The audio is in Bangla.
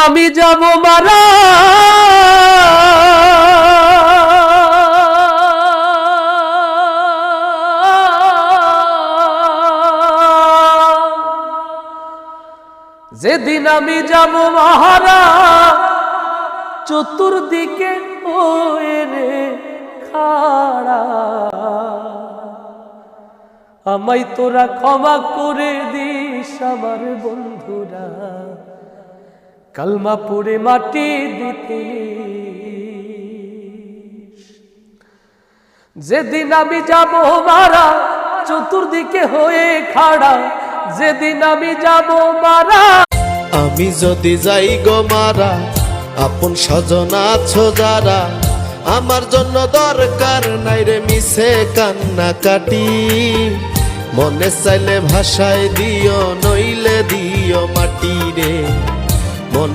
আমি যাব মারা যেদিন আমি যাব মারা চতুর্দিকে হয়ে রে খাড়া আমায় তোরা ক্ষমা করে দিস আমার বন্ধুরা কালমা পড়ে মাটি দিতে যেদিন আমি যাব মারা চতুর্দিকে হয়ে খাড়া যেদিন আমি যাব মারা আমি যদি যাই গো মারা আপন স্বজন আছো যারা আমার জন্য দরকার নাই রে মিছে কান্না কাটি মনে চাইলে ভাষায় দিও নইলে দিও মাটি রে মন